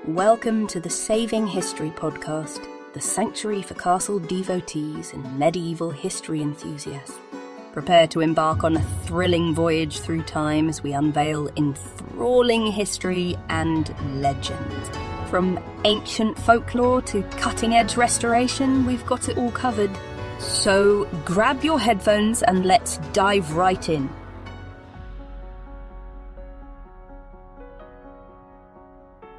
Welcome to the Saving History podcast, the sanctuary for castle devotees and medieval history enthusiasts. Prepare to embark on a thrilling voyage through time as we unveil enthralling history and legend. From ancient folklore to cutting-edge restoration, we've got it all covered. So grab your headphones and let's dive right in.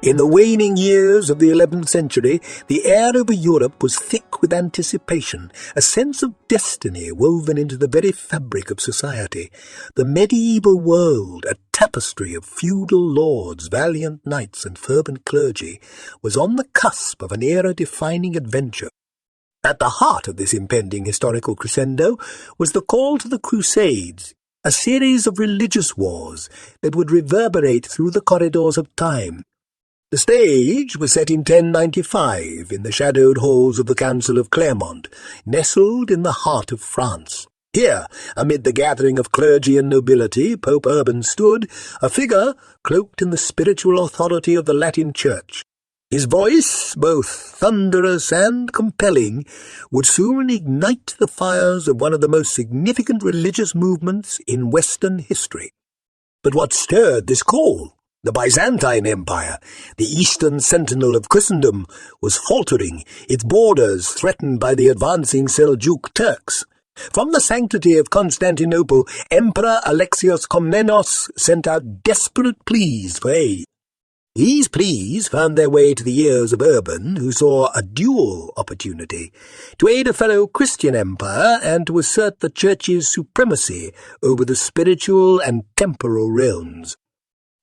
In the waning years of the 11th century, the air over Europe was thick with anticipation, a sense of destiny woven into the very fabric of society. The medieval world, a tapestry of feudal lords, valiant knights, and fervent clergy, was on the cusp of an era-defining adventure. At the heart of this impending historical crescendo was the call to the Crusades, a series of religious wars that would reverberate through the corridors of time. The stage was set in 1095 in the shadowed halls of the Council of Clermont, nestled in the heart of France. Here, amid the gathering of clergy and nobility, Pope Urban stood, a figure cloaked in the spiritual authority of the Latin Church. His voice, both thunderous and compelling, would soon ignite the fires of one of the most significant religious movements in Western history. But what stirred this call? The Byzantine Empire, the eastern sentinel of Christendom, was faltering, its borders threatened by the advancing Seljuk Turks. From the sanctity of Constantinople, Emperor Alexios Komnenos sent out desperate pleas for aid. These pleas found their way to the ears of Urban, who saw a dual opportunity to aid a fellow Christian empire and to assert the Church's supremacy over the spiritual and temporal realms.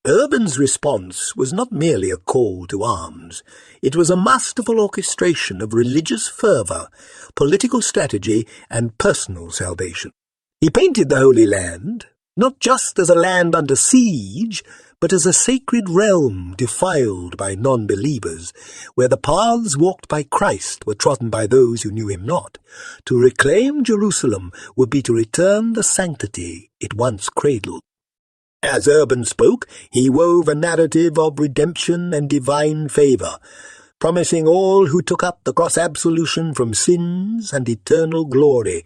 Urban's response was not merely a call to arms. It was a masterful orchestration of religious fervour, political strategy, and personal salvation. He painted the Holy Land, not just as a land under siege, but as a sacred realm defiled by non-believers, where the paths walked by Christ were trodden by those who knew him not. To reclaim Jerusalem would be to return the sanctity it once cradled. As Urban spoke, he wove a narrative of redemption and divine favour, promising all who took up the cross absolution from sins and eternal glory.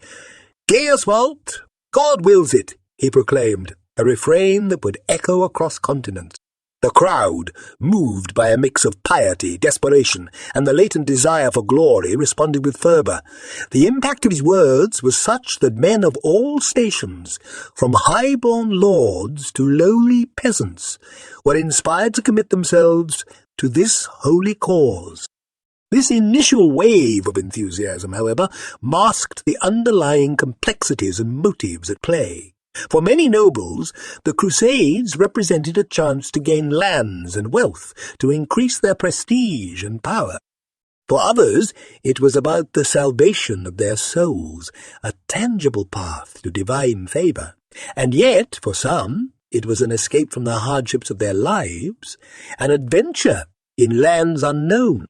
"Deus vult, God wills it," he proclaimed, a refrain that would echo across continents. The crowd, moved by a mix of piety, desperation, and the latent desire for glory, responded with fervour. The impact of his words was such that men of all stations, from high-born lords to lowly peasants, were inspired to commit themselves to this holy cause. This initial wave of enthusiasm, however, masked the underlying complexities and motives at play. For many nobles, the Crusades represented a chance to gain lands and wealth, to increase their prestige and power. For others, it was about the salvation of their souls, a tangible path to divine favour. And yet, for some, it was an escape from the hardships of their lives, an adventure in lands unknown.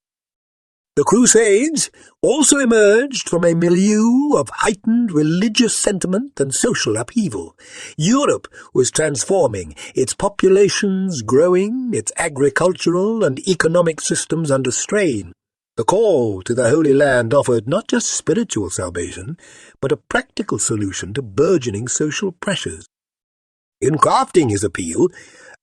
The Crusades also emerged from a milieu of heightened religious sentiment and social upheaval. Europe was transforming, its populations growing, its agricultural and economic systems under strain. The call to the Holy Land offered not just spiritual salvation, but a practical solution to burgeoning social pressures. In crafting his appeal,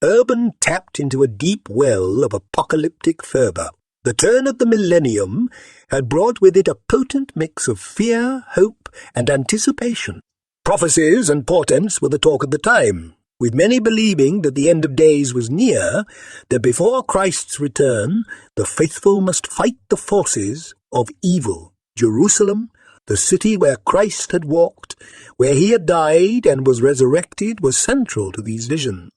Urban tapped into a deep well of apocalyptic fervour. The turn of the millennium had brought with it a potent mix of fear, hope, and anticipation. Prophecies and portents were the talk of the time, with many believing that the end of days was near, that before Christ's return, the faithful must fight the forces of evil. Jerusalem, the city where Christ had walked, where he had died and was resurrected, was central to these visions.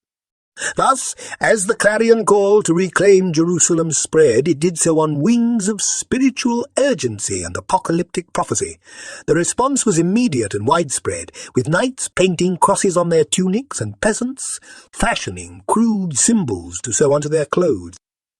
Thus, as the clarion call to reclaim Jerusalem spread, it did so on wings of spiritual urgency and apocalyptic prophecy. The response was immediate and widespread, with knights painting crosses on their tunics and peasants fashioning crude symbols to sew onto their clothes.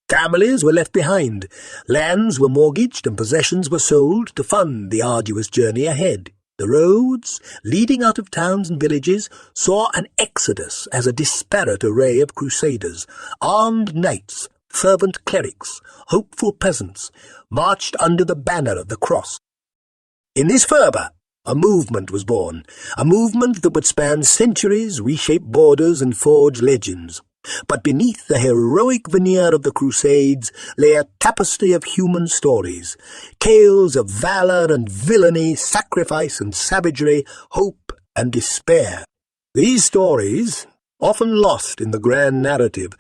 Families were left behind, lands were mortgaged and possessions were sold to fund the arduous journey ahead. The roads, leading out of towns and villages, saw an exodus as a disparate array of crusaders, armed knights, fervent clerics, hopeful peasants, marched under the banner of the cross. In this fervour, a movement was born, a movement that would span centuries, reshape borders, and forge legends. But beneath the heroic veneer of the Crusades lay a tapestry of human stories, tales of valour and villainy, sacrifice and savagery, hope and despair. These stories, often lost in the grand narrative,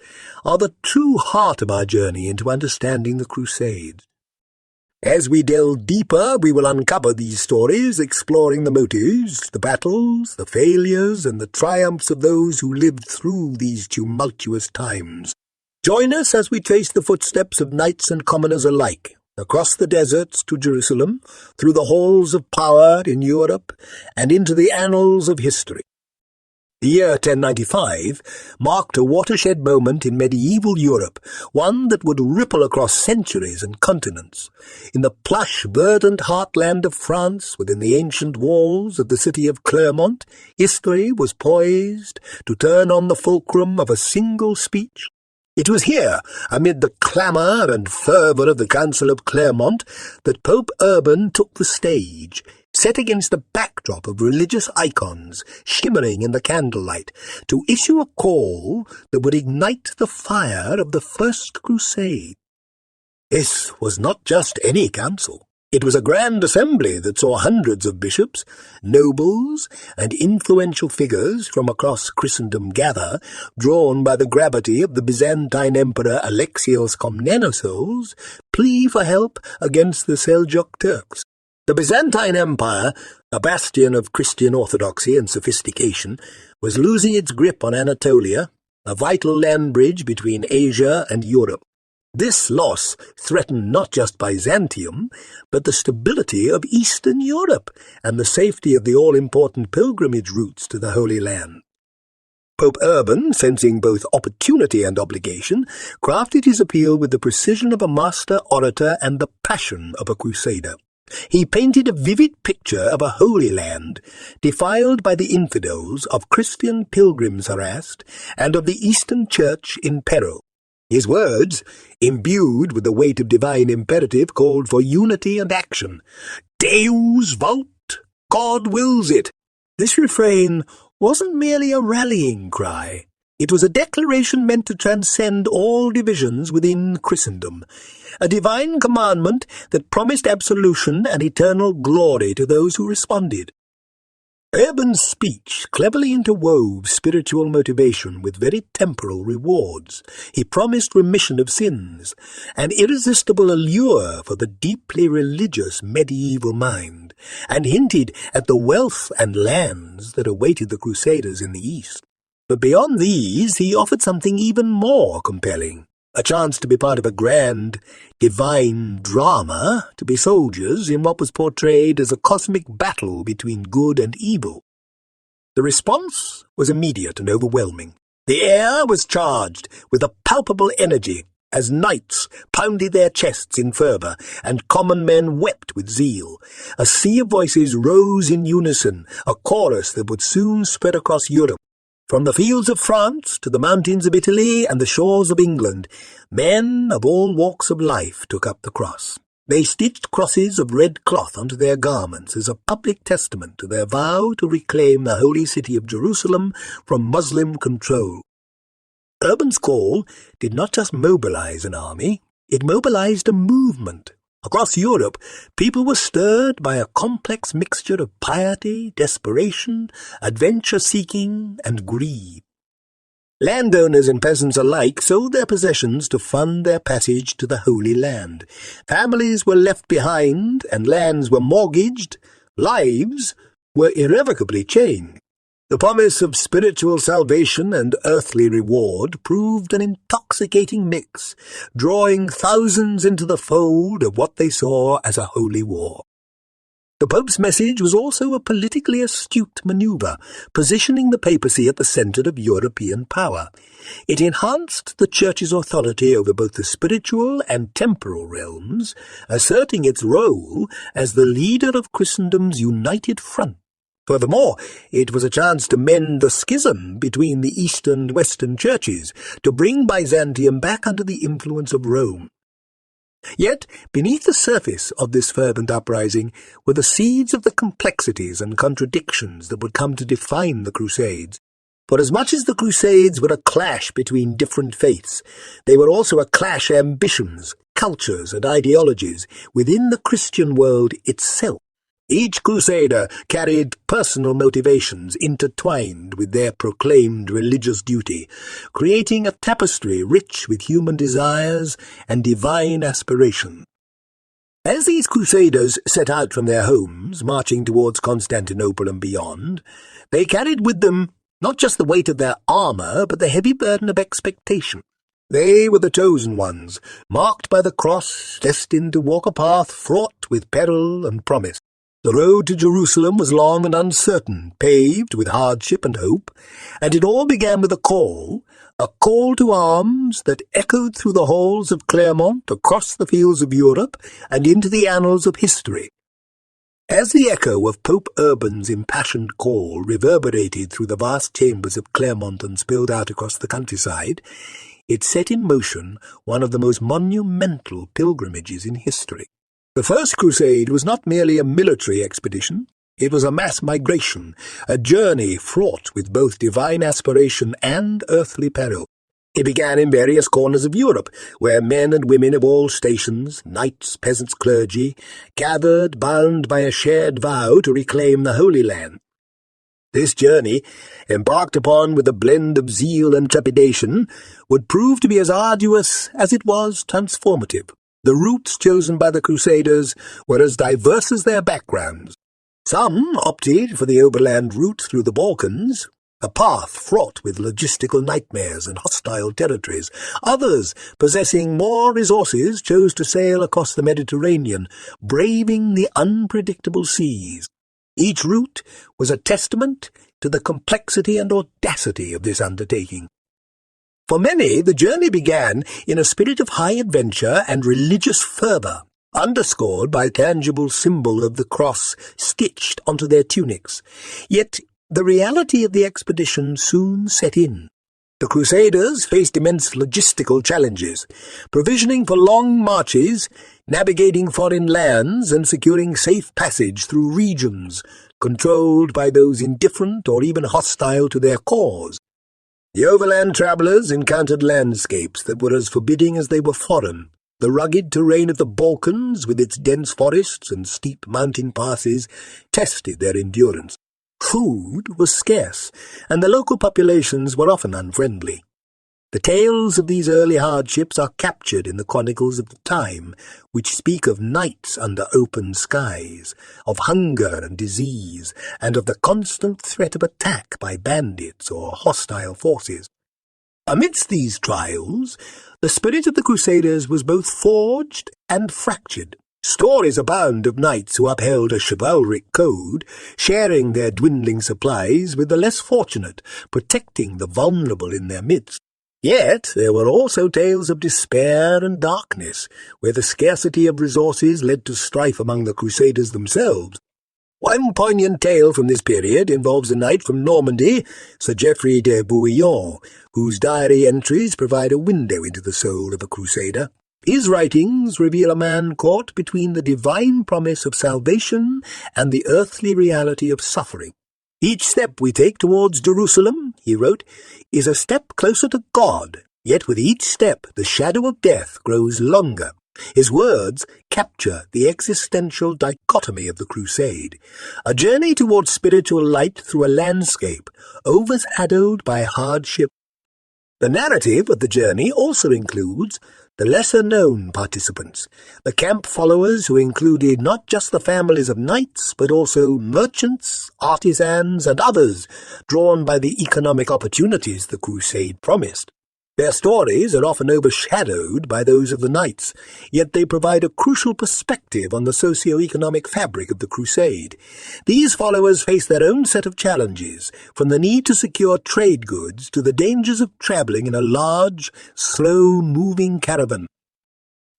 are the true heart of our journey into understanding the Crusades. As we delve deeper, we will uncover these stories, exploring the motives, the battles, the failures, and the triumphs of those who lived through these tumultuous times. Join us as we trace the footsteps of knights and commoners alike, across the deserts to Jerusalem, through the halls of power in Europe, and into the annals of history. The year 1095 marked a watershed moment in medieval Europe, one that would ripple across centuries and continents. In the plush, verdant heartland of France, within the ancient walls of the city of Clermont, history was poised to turn on the fulcrum of a single speech. It was here, amid the clamour and fervour of the Council of Clermont, that Pope Urban took the stage, set against a backdrop of religious icons shimmering in the candlelight, to issue a call that would ignite the fire of the First Crusade. This was not just any council. It was a grand assembly that saw hundreds of bishops, nobles, and influential figures from across Christendom gather, drawn by the gravity of the Byzantine Emperor Alexios Komnenos's plea for help against the Seljuk Turks. The Byzantine Empire, a bastion of Christian orthodoxy and sophistication, was losing its grip on Anatolia, a vital land bridge between Asia and Europe. This loss threatened not just Byzantium, but the stability of Eastern Europe and the safety of the all-important pilgrimage routes to the Holy Land. Pope Urban, sensing both opportunity and obligation, crafted his appeal with the precision of a master orator and the passion of a crusader. He painted a vivid picture of a Holy Land, defiled by the infidels, of Christian pilgrims harassed, and of the Eastern Church in peril. His words, imbued with the weight of divine imperative, called for unity and action. Deus vult, God wills it. This refrain wasn't merely a rallying cry. It was a declaration meant to transcend all divisions within Christendom, a divine commandment that promised absolution and eternal glory to those who responded. Urban's speech cleverly interwove spiritual motivation with very temporal rewards. He promised remission of sins, an irresistible allure for the deeply religious medieval mind, and hinted at the wealth and lands that awaited the Crusaders in the East. But beyond these, he offered something even more compelling, a chance to be part of a grand, divine drama, to be soldiers in what was portrayed as a cosmic battle between good and evil. The response was immediate and overwhelming. The air was charged with a palpable energy as knights pounded their chests in fervour and common men wept with zeal. A sea of voices rose in unison, a chorus that would soon spread across Europe. From the fields of France to the mountains of Italy and the shores of England, men of all walks of life took up the cross. They stitched crosses of red cloth onto their garments as a public testament to their vow to reclaim the holy city of Jerusalem from Muslim control. Urban's call did not just mobilize an army, it mobilized a movement. Across Europe, people were stirred by a complex mixture of piety, desperation, adventure-seeking, and greed. Landowners and peasants alike sold their possessions to fund their passage to the Holy Land. Families were left behind, and lands were mortgaged. Lives were irrevocably changed. The promise of spiritual salvation and earthly reward proved an intoxicating mix, drawing thousands into the fold of what they saw as a holy war. The Pope's message was also a politically astute manoeuvre, positioning the papacy at the centre of European power. It enhanced the Church's authority over both the spiritual and temporal realms, asserting its role as the leader of Christendom's united front Furthermore, it was a chance to mend the schism between the Eastern and Western churches, to bring Byzantium back under the influence of Rome. Yet, beneath the surface of this fervent uprising were the seeds of the complexities and contradictions that would come to define the Crusades. For as much as the Crusades were a clash between different faiths, they were also a clash of ambitions, cultures, and ideologies within the Christian world itself. Each crusader carried personal motivations intertwined with their proclaimed religious duty, creating a tapestry rich with human desires and divine aspiration. As these crusaders set out from their homes, marching towards Constantinople and beyond, they carried with them not just the weight of their armour, but the heavy burden of expectation. They were the chosen ones, marked by the cross, destined to walk a path fraught with peril and promise. The road to Jerusalem was long and uncertain, paved with hardship and hope, and it all began with a call to arms that echoed through the halls of Clermont, across the fields of Europe, and into the annals of history. As the echo of Pope Urban's impassioned call reverberated through the vast chambers of Clermont and spilled out across the countryside, it set in motion one of the most monumental pilgrimages in history. The First Crusade was not merely a military expedition, it was a mass migration, a journey fraught with both divine aspiration and earthly peril. It began in various corners of Europe, where men and women of all stations, knights, peasants, clergy, gathered, bound by a shared vow to reclaim the Holy Land. This journey, embarked upon with a blend of zeal and trepidation, would prove to be as arduous as it was transformative. The routes chosen by the Crusaders were as diverse as their backgrounds. Some opted for the overland route through the Balkans, a path fraught with logistical nightmares and hostile territories. Others, possessing more resources, chose to sail across the Mediterranean, braving the unpredictable seas. Each route was a testament to the complexity and audacity of this undertaking. For many, the journey began in a spirit of high adventure and religious fervour, underscored by a tangible symbol of the cross stitched onto their tunics. Yet the reality of the expedition soon set in. The Crusaders faced immense logistical challenges, provisioning for long marches, navigating foreign lands, and securing safe passage through regions controlled by those indifferent or even hostile to their cause. The overland travellers encountered landscapes that were as forbidding as they were foreign. The rugged terrain of the Balkans, with its dense forests and steep mountain passes, tested their endurance. Food was scarce, and the local populations were often unfriendly. The tales of these early hardships are captured in the chronicles of the time, which speak of nights under open skies, of hunger and disease, and of the constant threat of attack by bandits or hostile forces. Amidst these trials, the spirit of the Crusaders was both forged and fractured. Stories abound of knights who upheld a chivalric code, sharing their dwindling supplies with the less fortunate, protecting the vulnerable in their midst. Yet there were also tales of despair and darkness, where the scarcity of resources led to strife among the Crusaders themselves. One poignant tale from this period involves a knight from Normandy, Sir Geoffrey de Bouillon, whose diary entries provide a window into the soul of a Crusader. His writings reveal a man caught between the divine promise of salvation and the earthly reality of suffering. "Each step we take towards Jerusalem," he wrote, "is a step closer to God, yet with each step the shadow of death grows longer." His words capture the existential dichotomy of the crusade, a journey towards spiritual light through a landscape overshadowed by hardship. The narrative of the journey also includes the lesser-known participants, the camp followers who included not just the families of knights, but also merchants, artisans, and others drawn by the economic opportunities the crusade promised. Their stories are often overshadowed by those of the knights, yet they provide a crucial perspective on the socio-economic fabric of the crusade. These followers face their own set of challenges, from the need to secure trade goods to the dangers of travelling in a large, slow-moving caravan.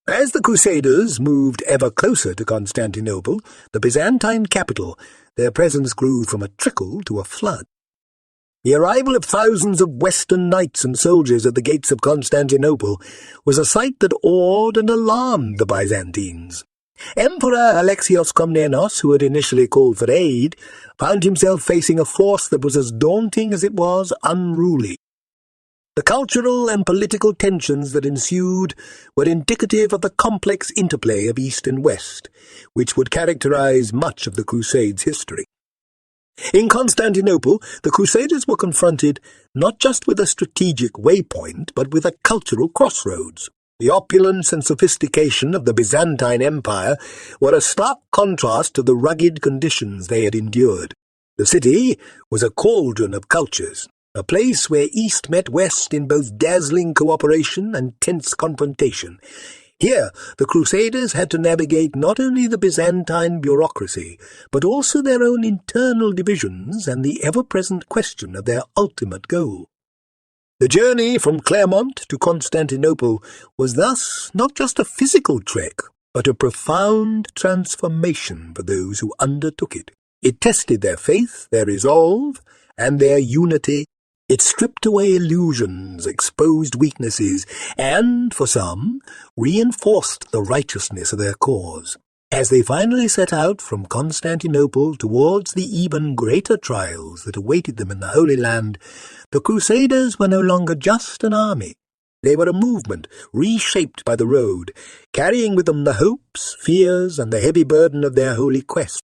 As the Crusaders moved ever closer to Constantinople, the Byzantine capital, their presence grew from a trickle to a flood. The arrival of thousands of Western knights and soldiers at the gates of Constantinople was a sight that awed and alarmed the Byzantines. Emperor Alexios Komnenos, who had initially called for aid, found himself facing a force that was as daunting as it was unruly. The cultural and political tensions that ensued were indicative of the complex interplay of East and West, which would characterize much of the Crusades' history. In Constantinople, the Crusaders were confronted not just with a strategic waypoint, but with a cultural crossroads. The opulence and sophistication of the Byzantine Empire were a stark contrast to the rugged conditions they had endured. The city was a cauldron of cultures, a place where East met West in both dazzling cooperation and tense confrontation. Here, the Crusaders had to navigate not only the Byzantine bureaucracy, but also their own internal divisions and the ever-present question of their ultimate goal. The journey from Clermont to Constantinople was thus not just a physical trek, but a profound transformation for those who undertook it. It tested their faith, their resolve, and their unity. It stripped away illusions, exposed weaknesses, and, for some, reinforced the righteousness of their cause. As they finally set out from Constantinople towards the even greater trials that awaited them in the Holy Land, the Crusaders were no longer just an army. They were a movement, reshaped by the road, carrying with them the hopes, fears, and the heavy burden of their holy quest.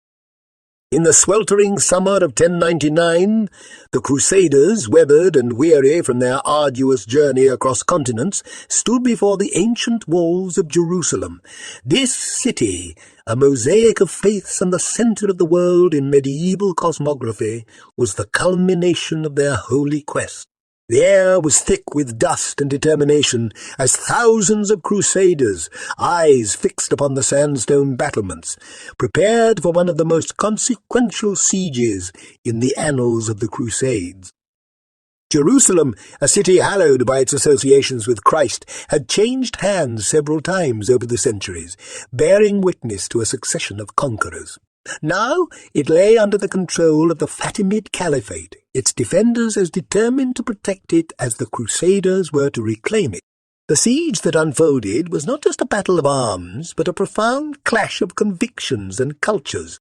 In the sweltering summer of 1099, the Crusaders, weathered and weary from their arduous journey across continents, stood before the ancient walls of Jerusalem. This city, a mosaic of faiths and the center of the world in medieval cosmography, was the culmination of their holy quest. The air was thick with dust and determination as thousands of Crusaders, eyes fixed upon the sandstone battlements, prepared for one of the most consequential sieges in the annals of the Crusades. Jerusalem, a city hallowed by its associations with Christ, had changed hands several times over the centuries, bearing witness to a succession of conquerors. Now it lay under the control of the Fatimid Caliphate, its defenders as determined to protect it as the Crusaders were to reclaim it. The siege that unfolded was not just a battle of arms, but a profound clash of convictions and cultures.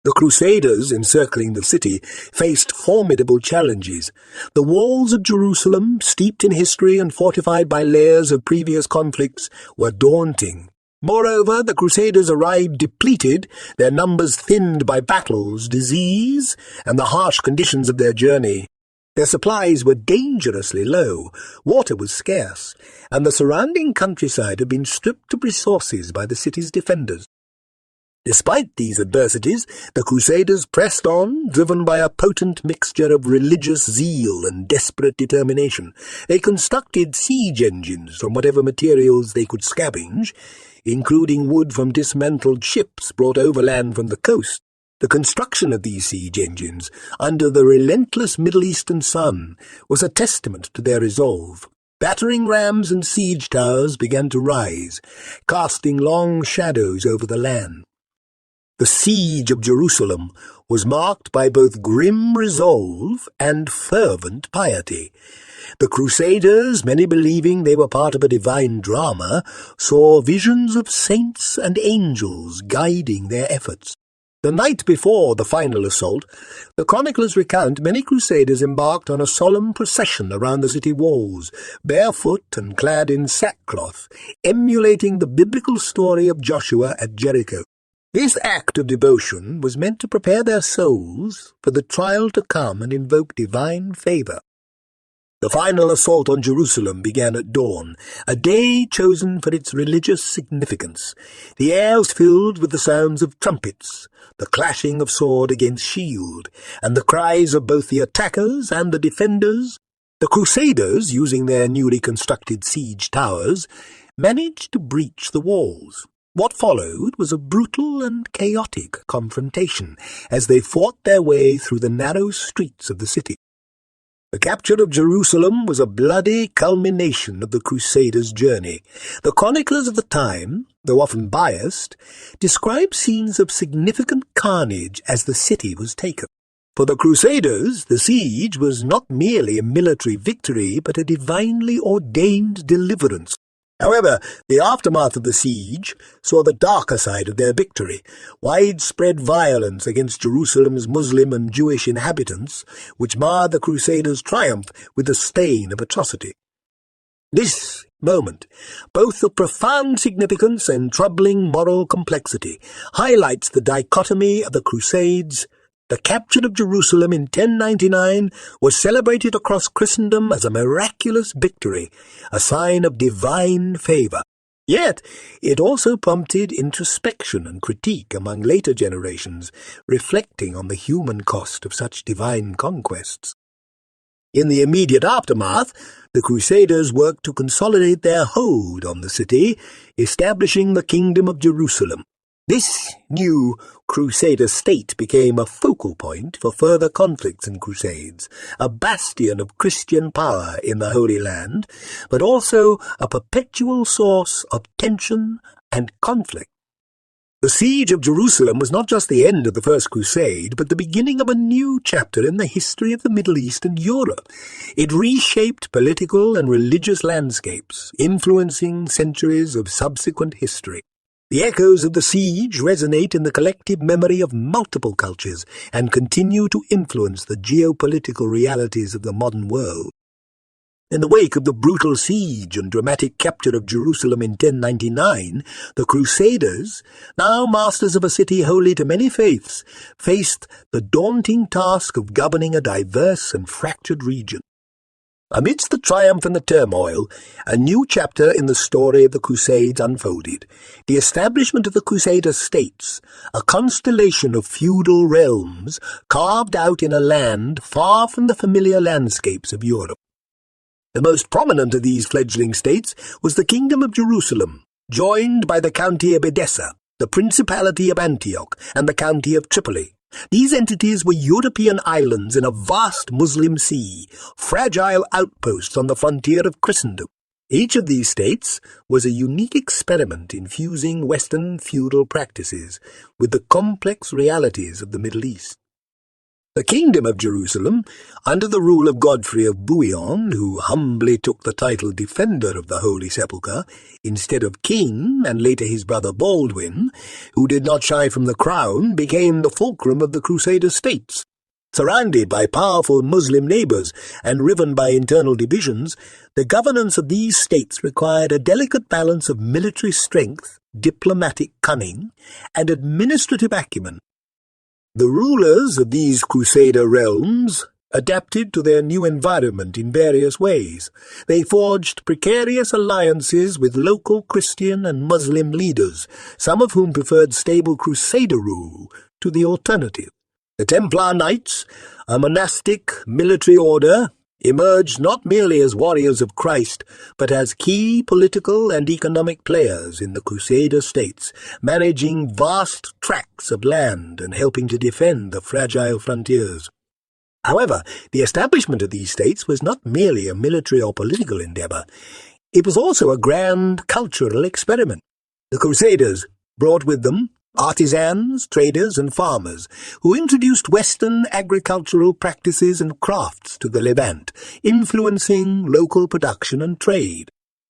The Crusaders encircling the city faced formidable challenges. The walls of Jerusalem, steeped in history and fortified by layers of previous conflicts, were daunting. Moreover, the Crusaders arrived depleted, their numbers thinned by battles, disease, and the harsh conditions of their journey. Their supplies were dangerously low, water was scarce, and the surrounding countryside had been stripped of resources by the city's defenders. Despite these adversities, the Crusaders pressed on, driven by a potent mixture of religious zeal and desperate determination. They constructed siege engines from whatever materials they could scavenge, including wood from dismantled ships brought overland from the coast. The construction of these siege engines, under the relentless Middle Eastern sun, was a testament to their resolve. Battering rams and siege towers began to rise, casting long shadows over the land. The siege of Jerusalem was marked by both grim resolve and fervent piety. The Crusaders, many believing they were part of a divine drama, saw visions of saints and angels guiding their efforts. The night before the final assault, the chroniclers recount many Crusaders embarked on a solemn procession around the city walls, barefoot and clad in sackcloth, emulating the biblical story of Joshua at Jericho. This act of devotion was meant to prepare their souls for the trial to come and invoke divine favor. The final assault on Jerusalem began at dawn, a day chosen for its religious significance. The air was filled with the sounds of trumpets, the clashing of sword against shield, and the cries of both the attackers and the defenders. The Crusaders, using their newly constructed siege towers, managed to breach the walls. What followed was a brutal and chaotic confrontation as they fought their way through the narrow streets of the city. The capture of Jerusalem was a bloody culmination of the Crusaders' journey. The chroniclers of the time, though often biased, describe scenes of significant carnage as the city was taken. For the Crusaders, the siege was not merely a military victory, but a divinely ordained deliverance. However, the aftermath of the siege saw the darker side of their victory, widespread violence against Jerusalem's Muslim and Jewish inhabitants, which marred the Crusaders' triumph with the stain of atrocity. This moment, both of profound significance and troubling moral complexity, highlights the dichotomy of the Crusades. The capture of Jerusalem in 1099 was celebrated across Christendom as a miraculous victory, a sign of divine favor. Yet, it also prompted introspection and critique among later generations, reflecting on the human cost of such divine conquests. In the immediate aftermath, the Crusaders worked to consolidate their hold on the city, establishing the Kingdom of Jerusalem. This new Crusader state became a focal point for further conflicts and crusades, a bastion of Christian power in the Holy Land, but also a perpetual source of tension and conflict. The siege of Jerusalem was not just the end of the First Crusade, but the beginning of a new chapter in the history of the Middle East and Europe. It reshaped political and religious landscapes, influencing centuries of subsequent history. The echoes of the siege resonate in the collective memory of multiple cultures and continue to influence the geopolitical realities of the modern world. In the wake of the brutal siege and dramatic capture of Jerusalem in 1099, the Crusaders, now masters of a city holy to many faiths, faced the daunting task of governing a diverse and fractured region. Amidst the triumph and the turmoil, a new chapter in the story of the Crusades unfolded. The establishment of the Crusader States, a constellation of feudal realms carved out in a land far from the familiar landscapes of Europe. The most prominent of these fledgling states was the Kingdom of Jerusalem, joined by the County of Edessa, the Principality of Antioch, and the County of Tripoli. These entities were European islands in a vast Muslim sea, fragile outposts on the frontier of Christendom. Each of these states was a unique experiment in fusing Western feudal practices with the complex realities of the Middle East. The Kingdom of Jerusalem, under the rule of Godfrey of Bouillon, who humbly took the title Defender of the Holy Sepulchre, instead of king, and later his brother Baldwin, who did not shy from the crown, became the fulcrum of the Crusader States. Surrounded by powerful Muslim neighbors and riven by internal divisions, the governance of these states required a delicate balance of military strength, diplomatic cunning, and administrative acumen. The rulers of these Crusader realms adapted to their new environment in various ways. They forged precarious alliances with local Christian and Muslim leaders, some of whom preferred stable Crusader rule to the alternative. The Templar Knights, a monastic military order, emerged not merely as warriors of Christ, but as key political and economic players in the Crusader states, managing vast tracts of land and helping to defend the fragile frontiers. However, the establishment of these states was not merely a military or political endeavor. It was also a grand cultural experiment. The Crusaders brought with them artisans, traders, and farmers, who introduced Western agricultural practices and crafts to the Levant, influencing local production and trade.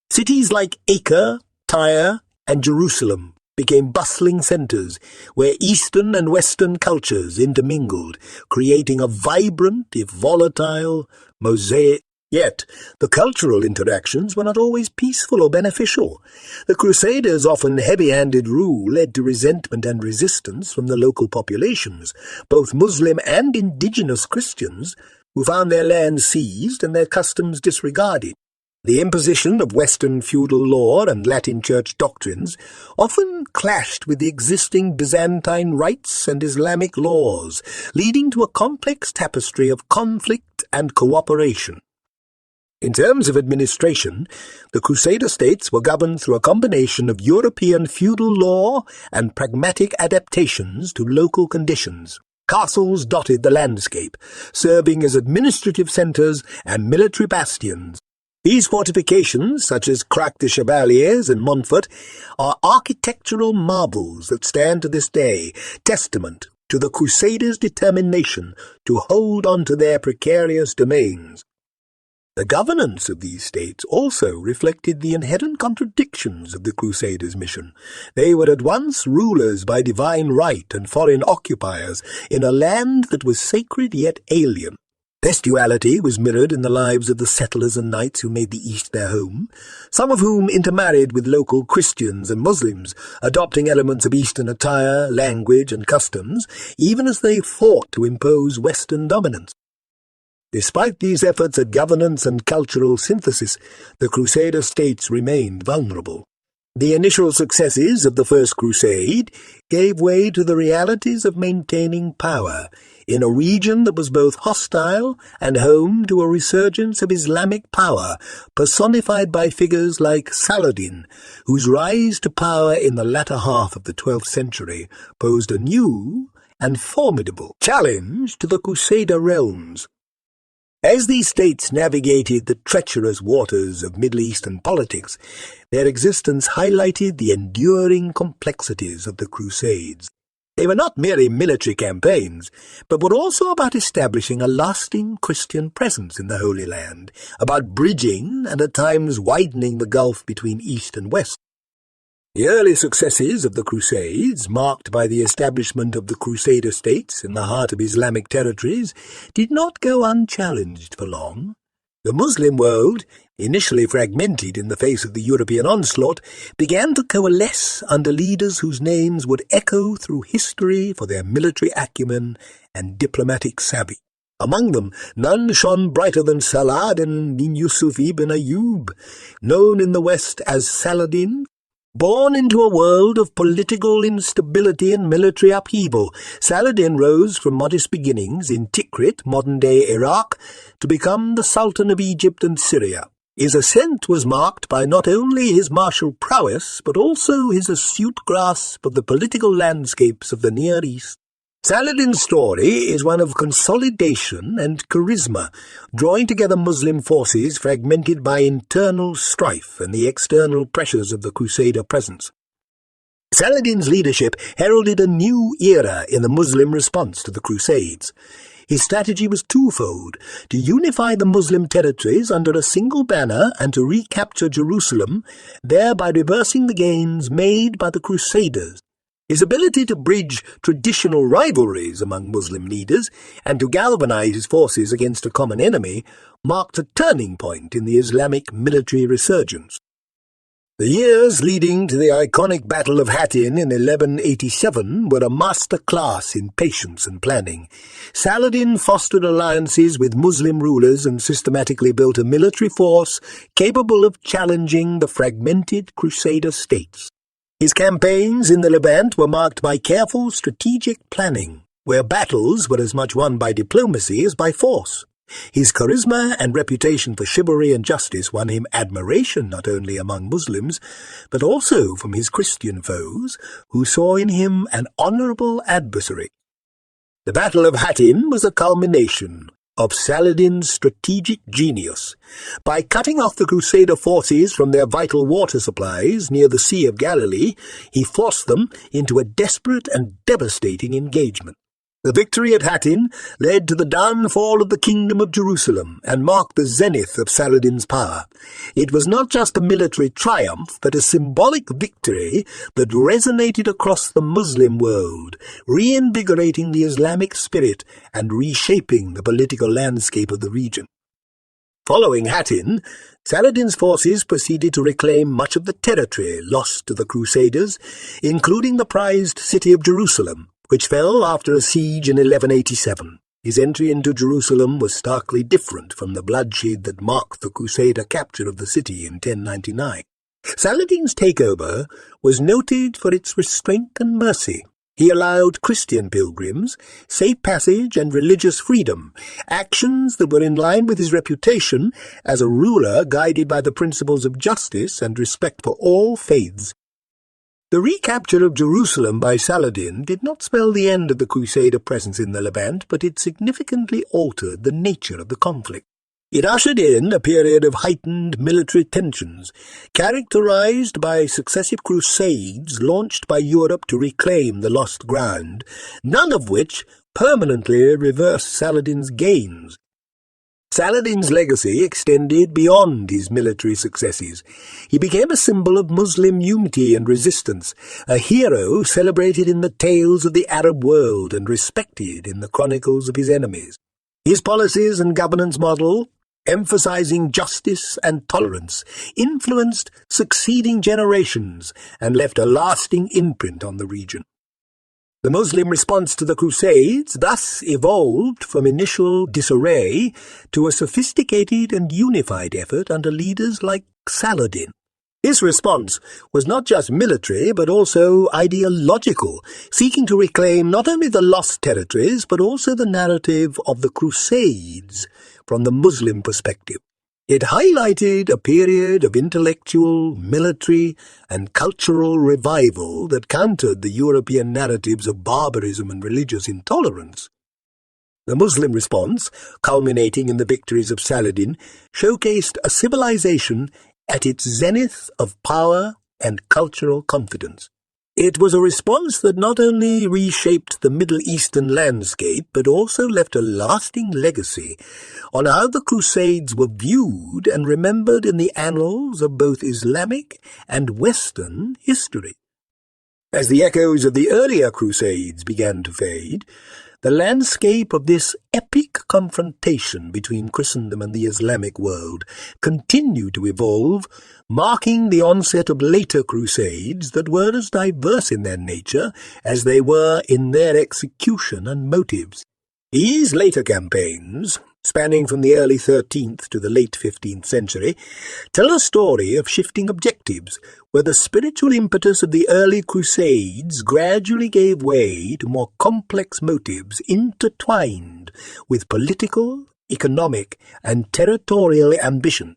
Cities like Acre, Tyre, and Jerusalem became bustling centers where Eastern and Western cultures intermingled, creating a vibrant, if volatile, mosaic. Yet, the cultural interactions were not always peaceful or beneficial. The Crusaders' often heavy-handed rule led to resentment and resistance from the local populations, both Muslim and indigenous Christians, who found their lands seized and their customs disregarded. The imposition of Western feudal law and Latin Church doctrines often clashed with the existing Byzantine rites and Islamic laws, leading to a complex tapestry of conflict and cooperation. In terms of administration, the Crusader states were governed through a combination of European feudal law and pragmatic adaptations to local conditions. Castles dotted the landscape, serving as administrative centres and military bastions. These fortifications, such as Crac de Chevaliers and Montfort, are architectural marvels that stand to this day, testament to the Crusaders' determination to hold on to their precarious domains. The governance of these states also reflected the inherent contradictions of the Crusaders' mission. They were at once rulers by divine right and foreign occupiers in a land that was sacred yet alien. This duality was mirrored in the lives of the settlers and knights who made the East their home, some of whom intermarried with local Christians and Muslims, adopting elements of Eastern attire, language, and customs, even as they fought to impose Western dominance. Despite these efforts at governance and cultural synthesis, the Crusader States remained vulnerable. The initial successes of the First Crusade gave way to the realities of maintaining power in a region that was both hostile and home to a resurgence of Islamic power, personified by figures like Saladin, whose rise to power in the latter half of the 12th century posed a new and formidable challenge to the Crusader realms. As these states navigated the treacherous waters of Middle Eastern politics, their existence highlighted the enduring complexities of the Crusades. They were not merely military campaigns, but were also about establishing a lasting Christian presence in the Holy Land, about bridging and at times widening the gulf between East and West. The early successes of the Crusades, marked by the establishment of the Crusader States in the heart of Islamic territories, did not go unchallenged for long. The Muslim world, initially fragmented in the face of the European onslaught, began to coalesce under leaders whose names would echo through history for their military acumen and diplomatic savvy. Among them, none shone brighter than Saladin bin Yusuf ibn Ayyub, known in the West as Saladin. Born into a world of political instability and military upheaval, Saladin rose from modest beginnings in Tikrit, modern-day Iraq, to become the Sultan of Egypt and Syria. His ascent was marked by not only his martial prowess, but also his astute grasp of the political landscapes of the Near East. Saladin's story is one of consolidation and charisma, drawing together Muslim forces fragmented by internal strife and the external pressures of the Crusader presence. Saladin's leadership heralded a new era in the Muslim response to the Crusades. His strategy was twofold: to unify the Muslim territories under a single banner and to recapture Jerusalem, thereby reversing the gains made by the Crusaders. His ability to bridge traditional rivalries among Muslim leaders and to galvanize his forces against a common enemy marked a turning point in the Islamic military resurgence. The years leading to the iconic Battle of Hattin in 1187 were a master class in patience and planning. Saladin fostered alliances with Muslim rulers and systematically built a military force capable of challenging the fragmented Crusader states. His campaigns in the Levant were marked by careful strategic planning, where battles were as much won by diplomacy as by force. His charisma and reputation for chivalry and justice won him admiration not only among Muslims, but also from his Christian foes, who saw in him an honourable adversary. The Battle of Hattin was a culmination of Saladin's strategic genius. By cutting off the Crusader forces from their vital water supplies near the Sea of Galilee, he forced them into a desperate and devastating engagement. The victory at Hattin led to the downfall of the Kingdom of Jerusalem and marked the zenith of Saladin's power. It was not just a military triumph, but a symbolic victory that resonated across the Muslim world, reinvigorating the Islamic spirit and reshaping the political landscape of the region. Following Hattin, Saladin's forces proceeded to reclaim much of the territory lost to the Crusaders, including the prized city of Jerusalem, which fell after a siege in 1187. His entry into Jerusalem was starkly different from the bloodshed that marked the Crusader capture of the city in 1099. Saladin's takeover was noted for its restraint and mercy. He allowed Christian pilgrims safe passage and religious freedom, actions that were in line with his reputation as a ruler guided by the principles of justice and respect for all faiths. The recapture of Jerusalem by Saladin did not spell the end of the Crusader presence in the Levant, but it significantly altered the nature of the conflict. It ushered in a period of heightened military tensions, characterized by successive crusades launched by Europe to reclaim the lost ground, none of which permanently reversed Saladin's gains. Saladin's legacy extended beyond his military successes. He became a symbol of Muslim unity and resistance, a hero celebrated in the tales of the Arab world and respected in the chronicles of his enemies. His policies and governance model, emphasizing justice and tolerance, influenced succeeding generations and left a lasting imprint on the region. The Muslim response to the Crusades thus evolved from initial disarray to a sophisticated and unified effort under leaders like Saladin. His response was not just military but also ideological, seeking to reclaim not only the lost territories but also the narrative of the Crusades from the Muslim perspective. It highlighted a period of intellectual, military, and cultural revival that countered the European narratives of barbarism and religious intolerance. The Muslim response, culminating in the victories of Saladin, showcased a civilization at its zenith of power and cultural confidence. It was a response that not only reshaped the Middle Eastern landscape, but also left a lasting legacy on how the Crusades were viewed and remembered in the annals of both Islamic and Western history. As the echoes of the earlier Crusades began to fade, the landscape of this epic confrontation between Christendom and the Islamic world continued to evolve, marking the onset of later Crusades that were as diverse in their nature as they were in their execution and motives. These later campaigns, spanning from the early 13th to the late 15th century, tell a story of shifting objectives, where the spiritual impetus of the early Crusades gradually gave way to more complex motives intertwined with political, economic, and territorial ambition.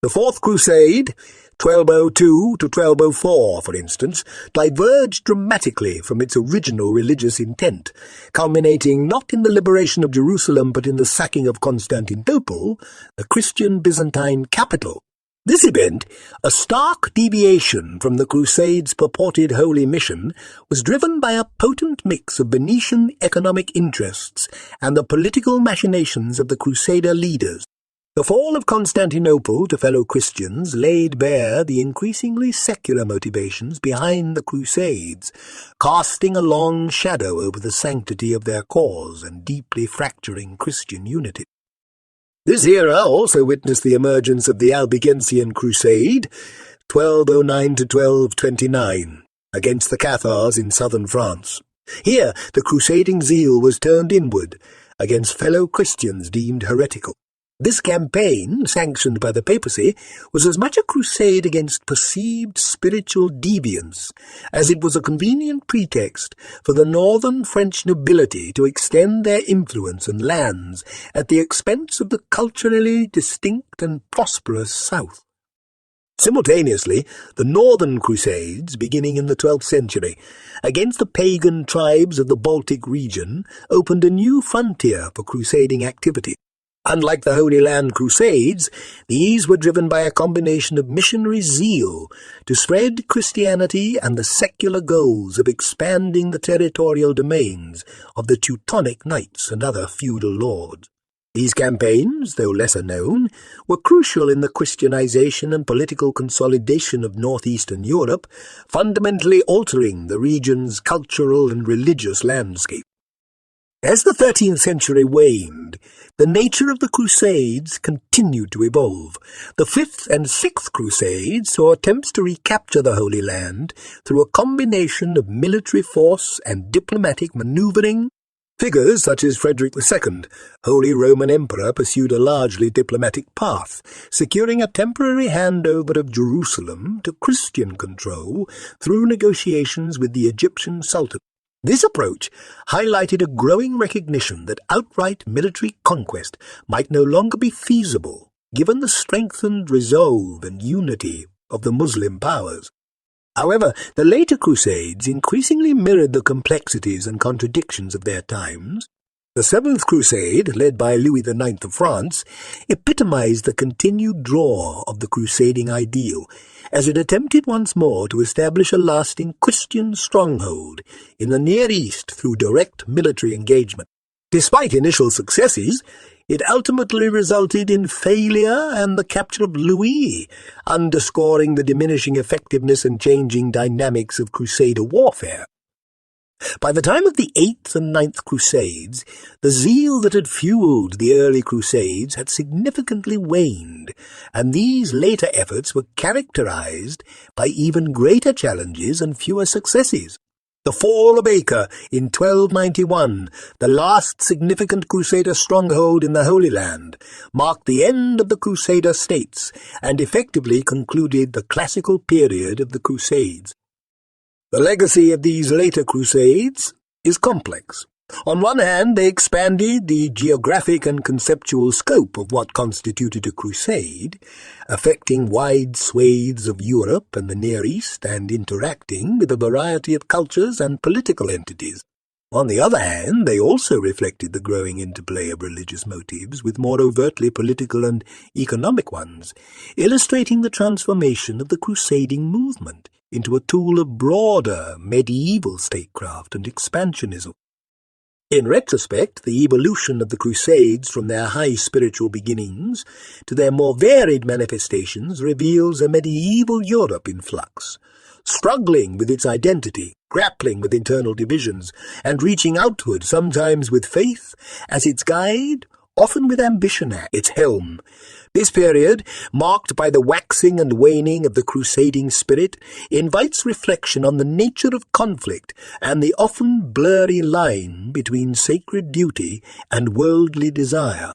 The Fourth Crusade, 1202 to 1204, for instance, diverged dramatically from its original religious intent, culminating not in the liberation of Jerusalem but in the sacking of Constantinople, the Christian Byzantine capital. This event, a stark deviation from the Crusades' purported holy mission, was driven by a potent mix of Venetian economic interests and the political machinations of the Crusader leaders. The fall of Constantinople to fellow Christians laid bare the increasingly secular motivations behind the Crusades, casting a long shadow over the sanctity of their cause and deeply fracturing Christian unity. This era also witnessed the emergence of the Albigensian Crusade, 1209 to 1229, against the Cathars in southern France. Here, the crusading zeal was turned inward, against fellow Christians deemed heretical. This campaign, sanctioned by the papacy, was as much a crusade against perceived spiritual deviance as it was a convenient pretext for the northern French nobility to extend their influence and lands at the expense of the culturally distinct and prosperous south. Simultaneously, the northern Crusades, beginning in the 12th century, against the pagan tribes of the Baltic region, opened a new frontier for crusading activity. Unlike the Holy Land Crusades, these were driven by a combination of missionary zeal to spread Christianity and the secular goals of expanding the territorial domains of the Teutonic knights and other feudal lords. These campaigns, though lesser known, were crucial in the Christianization and political consolidation of northeastern Europe, fundamentally altering the region's cultural and religious landscape. As the 13th century waned, the nature of the Crusades continued to evolve. The 5th and 6th Crusades saw attempts to recapture the Holy Land through a combination of military force and diplomatic maneuvering. Figures such as Frederick II, Holy Roman Emperor, pursued a largely diplomatic path, securing a temporary handover of Jerusalem to Christian control through negotiations with the Egyptian Sultan. This approach highlighted a growing recognition that outright military conquest might no longer be feasible, given the strengthened resolve and unity of the Muslim powers. However, the later Crusades increasingly mirrored the complexities and contradictions of their times. The Seventh Crusade, led by Louis IX of France, epitomized the continued draw of the crusading ideal, as it attempted once more to establish a lasting Christian stronghold in the Near East through direct military engagement. Despite initial successes, it ultimately resulted in failure and the capture of Louis, underscoring the diminishing effectiveness and changing dynamics of Crusader warfare. By the time of the Eighth and Ninth Crusades, the zeal that had fueled the early Crusades had significantly waned, and these later efforts were characterized by even greater challenges and fewer successes. The fall of Acre in 1291, the last significant Crusader stronghold in the Holy Land, marked the end of the Crusader States and effectively concluded the classical period of the Crusades. The legacy of these later Crusades is complex. On one hand, they expanded the geographic and conceptual scope of what constituted a crusade, affecting wide swathes of Europe and the Near East and interacting with a variety of cultures and political entities. On the other hand, they also reflected the growing interplay of religious motives with more overtly political and economic ones, illustrating the transformation of the crusading movement into a tool of broader medieval statecraft and expansionism. In retrospect, the evolution of the Crusades from their high spiritual beginnings to their more varied manifestations reveals a medieval Europe in flux, struggling with its identity, grappling with internal divisions, and reaching outward, sometimes with faith as its guide, often with ambition at its helm. This period, marked by the waxing and waning of the crusading spirit, invites reflection on the nature of conflict and the often blurry line between sacred duty and worldly desire.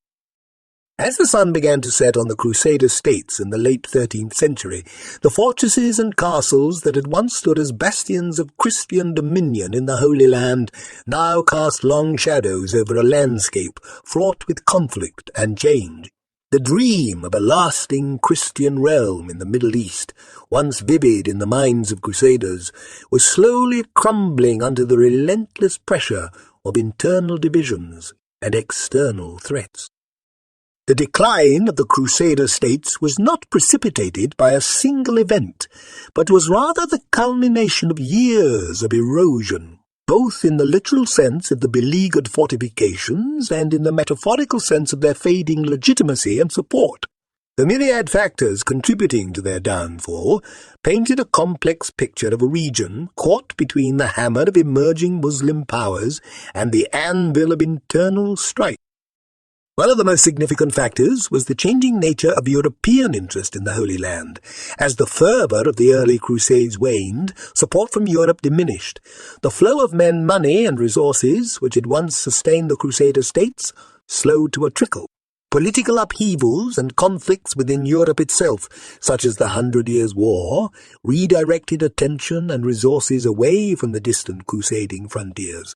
As the sun began to set on the Crusader States in the late 13th century, the fortresses and castles that had once stood as bastions of Christian dominion in the Holy Land now cast long shadows over a landscape fraught with conflict and change. The dream of a lasting Christian realm in the Middle East, once vivid in the minds of crusaders, was slowly crumbling under the relentless pressure of internal divisions and external threats. The decline of the Crusader States was not precipitated by a single event, but was rather the culmination of years of erosion, both in the literal sense of the beleaguered fortifications and in the metaphorical sense of their fading legitimacy and support. The myriad factors contributing to their downfall painted a complex picture of a region caught between the hammer of emerging Muslim powers and the anvil of internal strife. One of the most significant factors was the changing nature of European interest in the Holy Land. As the fervour of the early Crusades waned, support from Europe diminished. The flow of men, money, and resources, which had once sustained the Crusader States, slowed to a trickle. Political upheavals and conflicts within Europe itself, such as the 100 Years' War, redirected attention and resources away from the distant crusading frontiers.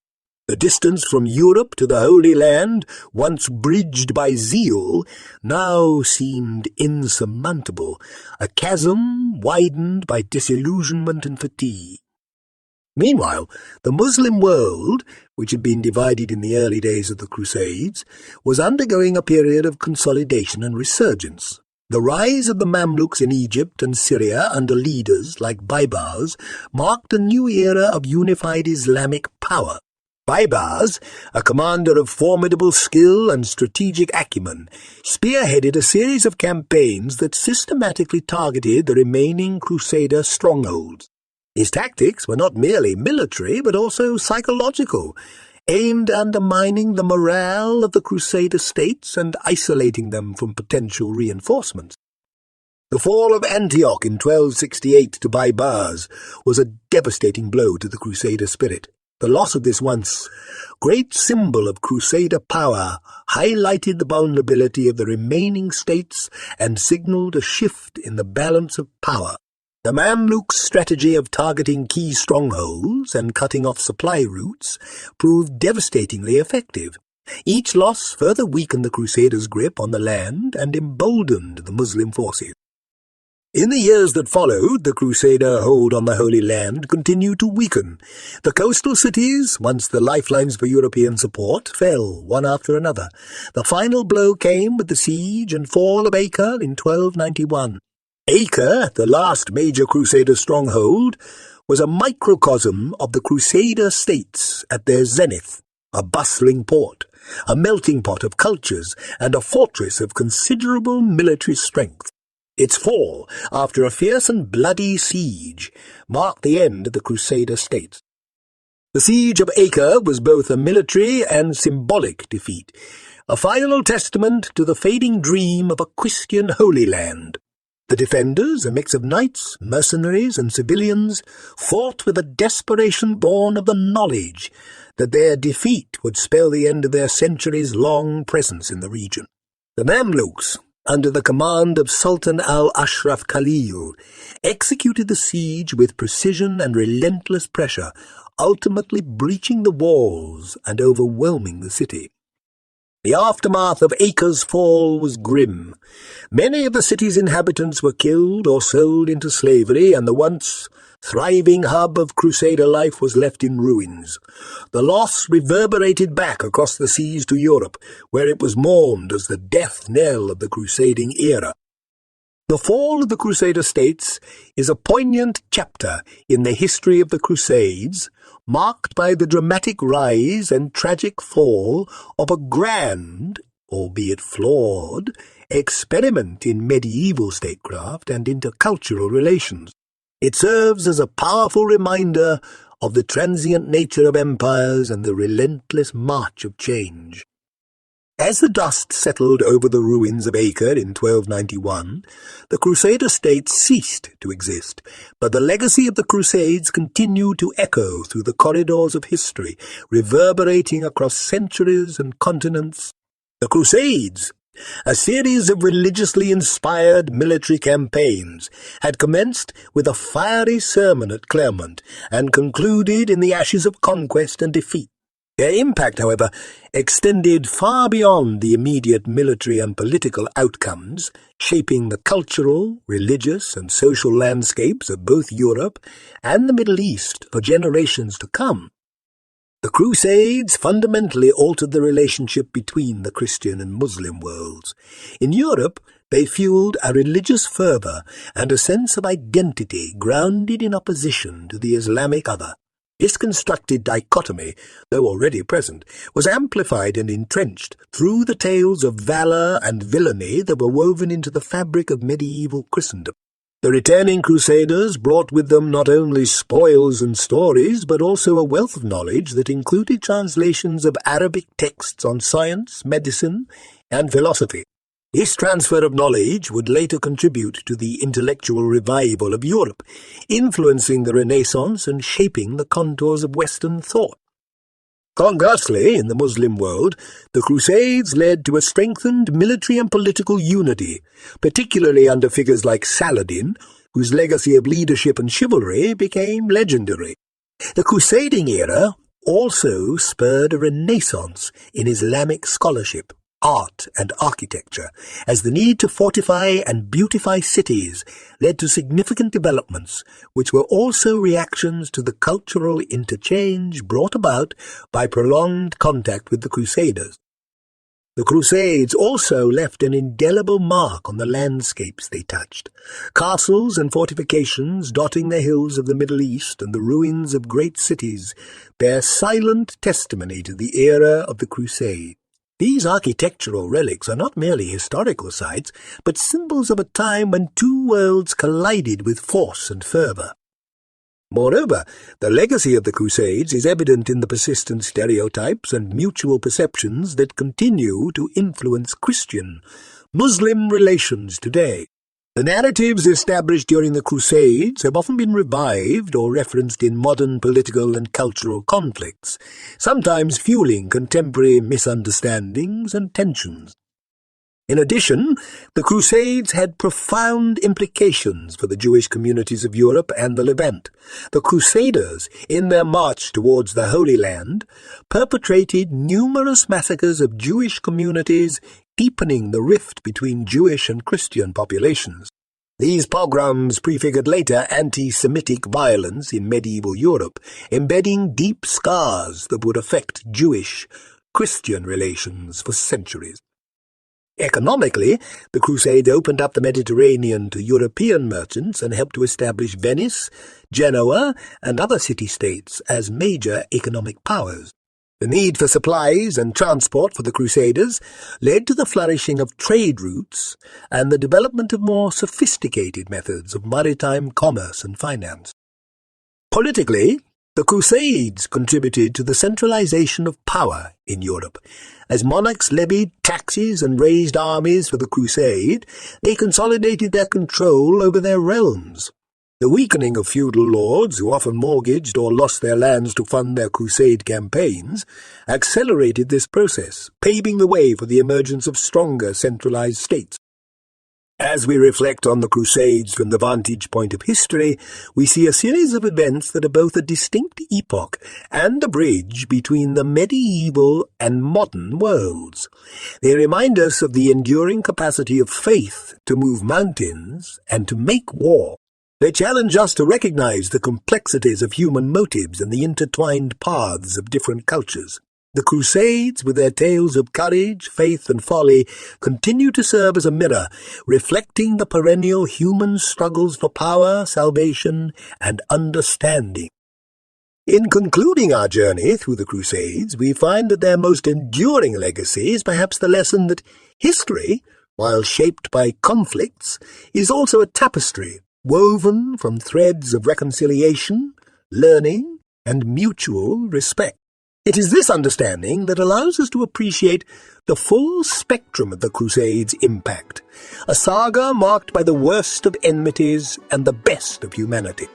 The distance from Europe to the Holy Land, once bridged by zeal, now seemed insurmountable, a chasm widened by disillusionment and fatigue. Meanwhile, the Muslim world, which had been divided in the early days of the Crusades, was undergoing a period of consolidation and resurgence. The rise of the Mamluks in Egypt and Syria under leaders like Baibars marked a new era of unified Islamic power. Baibars, a commander of formidable skill and strategic acumen, spearheaded a series of campaigns that systematically targeted the remaining Crusader strongholds. His tactics were not merely military, but also psychological, aimed at undermining the morale of the Crusader states and isolating them from potential reinforcements. The fall of Antioch in 1268 to Baibars was a devastating blow to the Crusader spirit. The loss of this once great symbol of Crusader power highlighted the vulnerability of the remaining states and signalled a shift in the balance of power. The Mamluks' strategy of targeting key strongholds and cutting off supply routes proved devastatingly effective. Each loss further weakened the Crusaders' grip on the land and emboldened the Muslim forces. In the years that followed, the Crusader hold on the Holy Land continued to weaken. The coastal cities, once the lifelines for European support, fell one after another. The final blow came with the siege and fall of Acre in 1291. Acre, the last major Crusader stronghold, was a microcosm of the Crusader States at their zenith, a bustling port, a melting pot of cultures, and a fortress of considerable military strength. Its fall, after a fierce and bloody siege, marked the end of the Crusader States. The siege of Acre was both a military and symbolic defeat, a final testament to the fading dream of a Christian Holy Land. The defenders, a mix of knights, mercenaries, and civilians, fought with a desperation born of the knowledge that their defeat would spell the end of their centuries-long presence in the region. The Mamluks, under the command of Sultan al-Ashraf Khalil, executed the siege with precision and relentless pressure, ultimately breaching the walls and overwhelming the city. The aftermath of Acre's fall was grim. Many of the city's inhabitants were killed or sold into slavery, and the once thriving hub of Crusader life was left in ruins. The loss reverberated back across the seas to Europe, where it was mourned as the death knell of the crusading era. The fall of the Crusader States is a poignant chapter in the history of the Crusades, marked by the dramatic rise and tragic fall of a grand, albeit flawed, experiment in medieval statecraft and intercultural relations. It serves as a powerful reminder of the transient nature of empires and the relentless march of change. As the dust settled over the ruins of Acre in 1291, the Crusader States ceased to exist, but the legacy of the Crusades continued to echo through the corridors of history, reverberating across centuries and continents. The Crusades, a series of religiously inspired military campaigns, had commenced with a fiery sermon at Clermont and concluded in the ashes of conquest and defeat. Their impact, however, extended far beyond the immediate military and political outcomes, shaping the cultural, religious, and social landscapes of both Europe and the Middle East for generations to come. The Crusades fundamentally altered the relationship between the Christian and Muslim worlds. In Europe, they fueled a religious fervor and a sense of identity grounded in opposition to the Islamic other. This constructed dichotomy, though already present, was amplified and entrenched through the tales of valor and villainy that were woven into the fabric of medieval Christendom. The returning Crusaders brought with them not only spoils and stories, but also a wealth of knowledge that included translations of Arabic texts on science, medicine, and philosophy. This transfer of knowledge would later contribute to the intellectual revival of Europe, influencing the Renaissance and shaping the contours of Western thought. Conversely, in the Muslim world, the Crusades led to a strengthened military and political unity, particularly under figures like Saladin, whose legacy of leadership and chivalry became legendary. The Crusading era also spurred a renaissance in Islamic scholarship, art, and architecture, as the need to fortify and beautify cities led to significant developments, which were also reactions to the cultural interchange brought about by prolonged contact with the Crusaders. The Crusades also left an indelible mark on the landscapes they touched. Castles and fortifications dotting the hills of the Middle East and the ruins of great cities bear silent testimony to the era of the Crusades. These architectural relics are not merely historical sites, but symbols of a time when two worlds collided with force and fervor. Moreover, the legacy of the Crusades is evident in the persistent stereotypes and mutual perceptions that continue to influence Christian-Muslim relations today. The narratives established during the Crusades have often been revived or referenced in modern political and cultural conflicts, sometimes fueling contemporary misunderstandings and tensions. In addition, the Crusades had profound implications for the Jewish communities of Europe and the Levant. The Crusaders, in their march towards the Holy Land, perpetrated numerous massacres of Jewish communities, deepening the rift between Jewish and Christian populations. These pogroms prefigured later anti-Semitic violence in medieval Europe, embedding deep scars that would affect Jewish-Christian relations for centuries. Economically, the Crusade opened up the Mediterranean to European merchants and helped to establish Venice, Genoa, and other city-states as major economic powers. The need for supplies and transport for the Crusaders led to the flourishing of trade routes and the development of more sophisticated methods of maritime commerce and finance. Politically, the Crusades contributed to the centralization of power in Europe. As monarchs levied taxes and raised armies for the crusade, they consolidated their control over their realms. The weakening of feudal lords, who often mortgaged or lost their lands to fund their crusade campaigns, accelerated this process, paving the way for the emergence of stronger centralized states. As we reflect on the Crusades from the vantage point of history, we see a series of events that are both a distinct epoch and a bridge between the medieval and modern worlds. They remind us of the enduring capacity of faith to move mountains and to make war. They challenge us to recognize the complexities of human motives and the intertwined paths of different cultures. The Crusades, with their tales of courage, faith, and folly, continue to serve as a mirror, reflecting the perennial human struggles for power, salvation, and understanding. In concluding our journey through the Crusades, we find that their most enduring legacy is perhaps the lesson that history, while shaped by conflicts, is also a tapestry, woven from threads of reconciliation, learning, and mutual respect. It is this understanding that allows us to appreciate the full spectrum of the Crusades' impact, a saga marked by the worst of enmities and the best of humanity.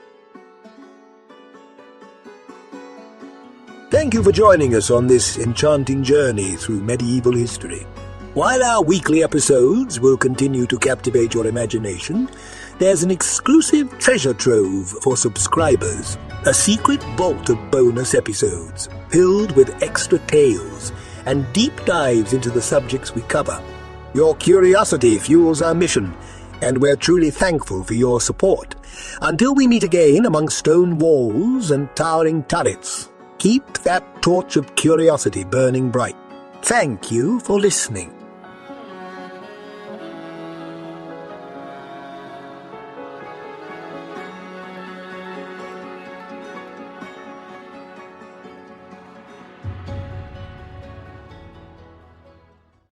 Thank you for joining us on this enchanting journey through medieval history. While our weekly episodes will continue to captivate your imagination, there's an exclusive treasure trove for subscribers, a secret vault of bonus episodes filled with extra tales and deep dives into the subjects we cover. Your curiosity fuels our mission, and we're truly thankful for your support. Until we meet again among stone walls and towering turrets, keep that torch of curiosity burning bright. Thank you for listening.